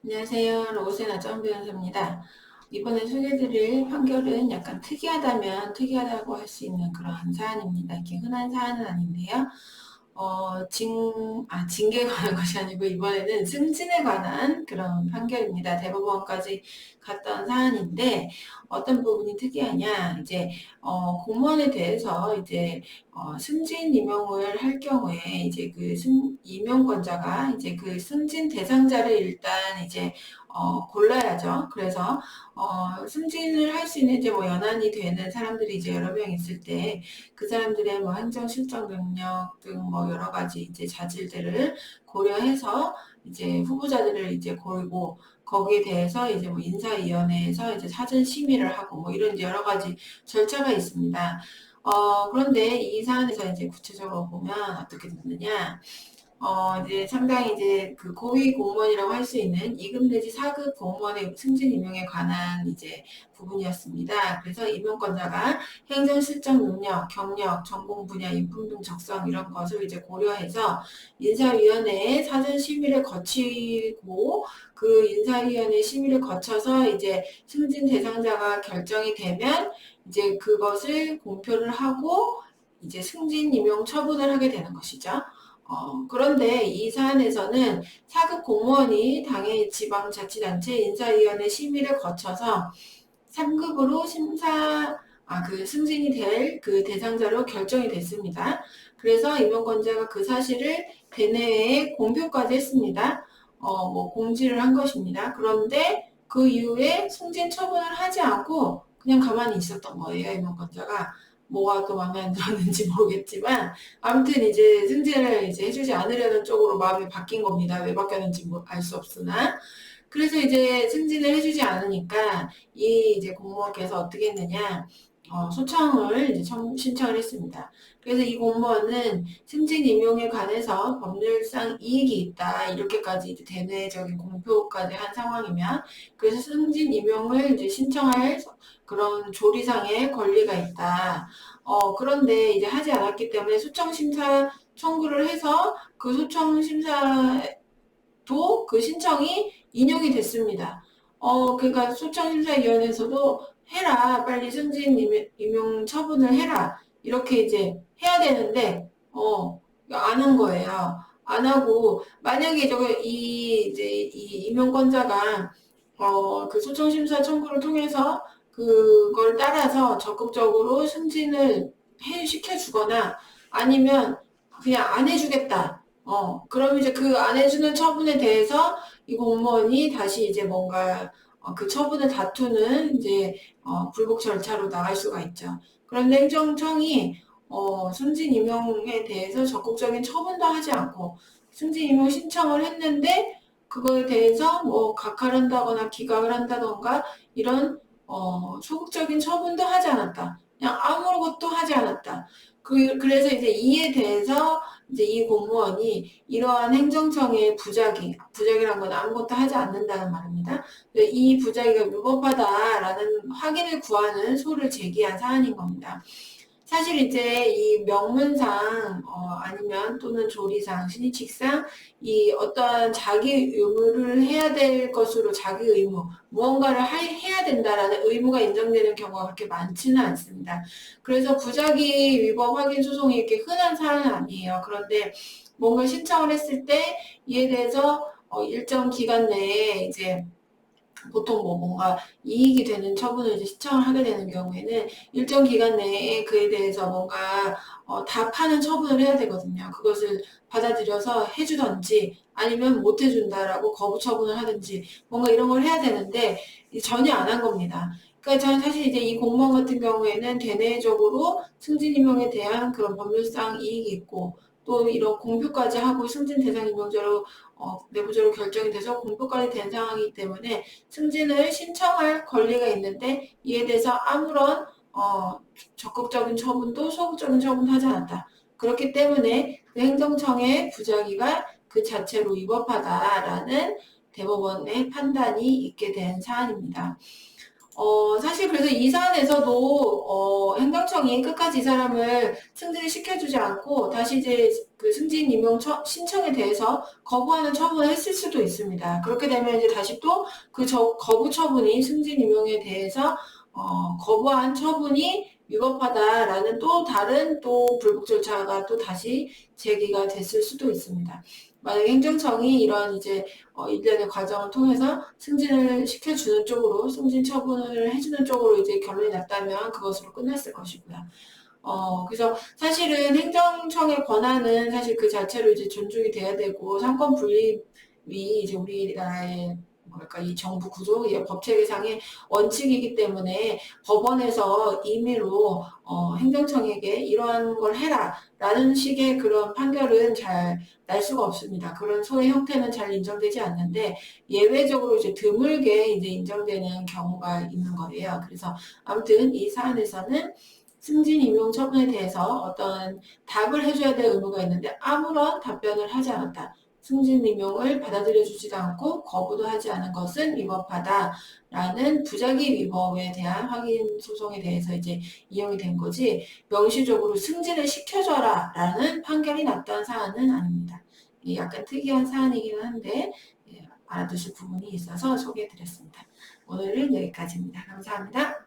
안녕하세요. 로고스의 나점 변호사입니다. 이번에 소개해드릴 판결은 약간 특이하다면 특이하다고 할 수 있는 그런 사안입니다. 이렇게 흔한 사안은 아닌데요. 징계에 관한 것이 아니고 이번에는 승진에 관한 그런 판결입니다. 대법원까지 갔던 사안인데 어떤 부분이 특이하냐? 이제 공무원에 대해서 이제 승진 임용을 할 경우에 이제 그 임용권자가 이제 그 승진 대상자를 일단 이제 골라야죠. 그래서 승진을 할 수 있는 이제 뭐 연한이 되는 사람들이 이제 여러 명 있을 때 그 사람들의 뭐 행정 실적 능력 등 뭐 여러 가지 이제 자질들을 고려해서 이제 후보자들을 이제 고르고 거기에 대해서 이제 뭐 인사위원회에서 이제 사전 심의를 하고 뭐 이런 이제 여러 가지 절차가 있습니다. 그런데 이 사안에서 이제 구체적으로 보면 어떻게 됐느냐? 이제 상당히 이제 그 고위 공무원이라고 할 수 있는 2급 내지 4급 공무원의 승진 임용에 관한 이제 부분이었습니다. 그래서 임용권자가 행정 실적 능력, 경력, 전공 분야, 인품 등 적성 이런 것을 이제 고려해서 인사위원회의 사전 심의를 거치고 그 인사위원회 심의를 거쳐서 이제 승진 대상자가 결정이 되면 이제 그것을 공표를 하고 이제 승진 임용 처분을 하게 되는 것이죠. 그런데 이 사안에서는 4급 공무원이 당의 지방자치단체 인사위원회 심의를 거쳐서 3급으로 그 승진이 될 그 대상자로 결정이 됐습니다. 그래서 임용권자가 그 사실을 대내에 공표까지 했습니다. 뭐 공지를 한 것입니다. 그런데 그 이후에 승진 처분을 하지 않고 그냥 가만히 있었던 거예요, 임용권자가. 뭐가 또 마음에 안 들었는지 모르겠지만 아무튼 이제 승진을 이제 해주지 않으려는 쪽으로 마음이 바뀐 겁니다. 왜 바뀌었는지 알 수 없으나. 그래서 이제 승진을 해주지 않으니까 이 이제 공무원께서 어떻게 했느냐, 소청을 이제 신청을 했습니다. 그래서 이 공무원은 승진 임용에 관해서 법률상 이익이 있다, 이렇게까지 이제 대내적인 공표까지 한 상황이면, 그래서 승진 임용을 이제 신청할 그런 조리상의 권리가 있다. 그런데 이제 하지 않았기 때문에 소청심사 청구를 해서 그 소청심사도 그 신청이 인용이 됐습니다. 그러니까 소청심사위원회에서도 해라, 빨리 승진 임용 처분을 해라, 이렇게 이제 해야 되는데, 안 한 거예요. 안 하고, 만약에 이제 이 임용권자가, 그 소청심사 청구를 통해서 그걸 따라서 적극적으로 승진을 시켜주거나 아니면 그냥 안 해주겠다. 그럼 이제 그 안 해주는 처분에 대해서 이 공무원이 다시 이제 뭔가 그 처분을 다투는 이제 불복 절차로 나갈 수가 있죠. 그런데 행정청이 승진 임용에 대해서 적극적인 처분도 하지 않고 승진 임용 신청을 했는데 그거에 대해서 뭐 각하를 한다거나 기각을 한다던가 이런 소극적인 처분도 하지 않았다. 그냥 아무것도 하지 않았다. 그래서 이제 이에 대해서 이제 이 공무원이 이러한 행정청의 부작이란 건 아무것도 하지 않는다는 말입니다. 이 부작위가 위법하다라는 확인을 구하는 소를 제기한 사안인 겁니다. 사실 이제 이 명문상 아니면 또는 조리상, 신의칙상 이 어떠한 자기 의무를 해야 될 것으로 자기 의무, 무언가를 해야 된다라는 의무가 인정되는 경우가 그렇게 많지는 않습니다. 그래서 부작위 위법 확인 소송이 이렇게 흔한 사안은 아니에요. 그런데 뭔가 신청을 했을 때 이에 대해서 일정 기간 내에 이제 보통 뭐 뭔가 이익이 되는 처분을 이제 신청을 하게 되는 경우에는 일정 기간 내에 그에 대해서 뭔가 답하는 처분을 해야 되거든요. 그것을 받아들여서 해주던지 아니면 못 해준다라고 거부 처분을 하든지 뭔가 이런 걸 해야 되는데 전혀 안 한 겁니다. 그러니까 저는 사실 이제 이 공무원 같은 경우에는 대내적으로 승진 임용에 대한 그런 법률상 이익이 있고 또 이런 공표까지 하고 승진 대상 임용제로 내부적으로 결정이 돼서 공표까지 된 상황이기 때문에 승진을 신청할 권리가 있는데 이에 대해서 아무런 적극적인 처분도 소극적인 처분도 하지 않았다. 그렇기 때문에 그 행정청의 부작위가 그 자체로 위법하다라는 대법원의 판단이 있게 된 사안입니다. 사실 그래서 이 사안에서도 행정청이 끝까지 이 사람을 승진을 시켜주지 않고 다시 이제 그 승진 임용 신청에 대해서 거부하는 처분을 했을 수도 있습니다. 그렇게 되면 이제 다시 또 그 거부 처분이 승진 임용에 대해서 거부한 처분이 위법하다라는 또 다른 또 불복 절차가 또 다시 제기가 됐을 수도 있습니다. 만약에 행정청이 이런 이제 일련의 과정을 통해서 승진을 시켜주는 쪽으로, 승진 처분을 해주는 쪽으로 이제 결론이 났다면 그것으로 끝났을 것이고요. 그래서 사실은 행정청의 권한은 사실 그 자체로 이제 존중이 돼야 되고, 상권 분립이 이제 우리나라의 뭐랄까, 이 정부 구조, 이 법체계상의 원칙이기 때문에 법원에서 임의로 행정청에게 이러한 걸 해라 라는 식의 그런 판결은 잘 날 수가 없습니다. 그런 소의 형태는 잘 인정되지 않는데 예외적으로 이제 드물게 이제 인정되는 경우가 있는 거예요. 그래서 아무튼 이 사안에서는 승진 임용 처분에 대해서 어떤 답을 해줘야 될 의무가 있는데 아무런 답변을 하지 않았다. 승진 임용을 받아들여주지도 않고 거부도 하지 않은 것은 위법하다라는 부작위 위법에 대한 확인 소송에 대해서 이제 이용이 된 거지 명시적으로 승진을 시켜줘라라는 판결이 났던 사안은 아닙니다. 약간 특이한 사안이기는 한데 알아두실 부분이 있어서 소개해드렸습니다. 오늘은 여기까지입니다. 감사합니다.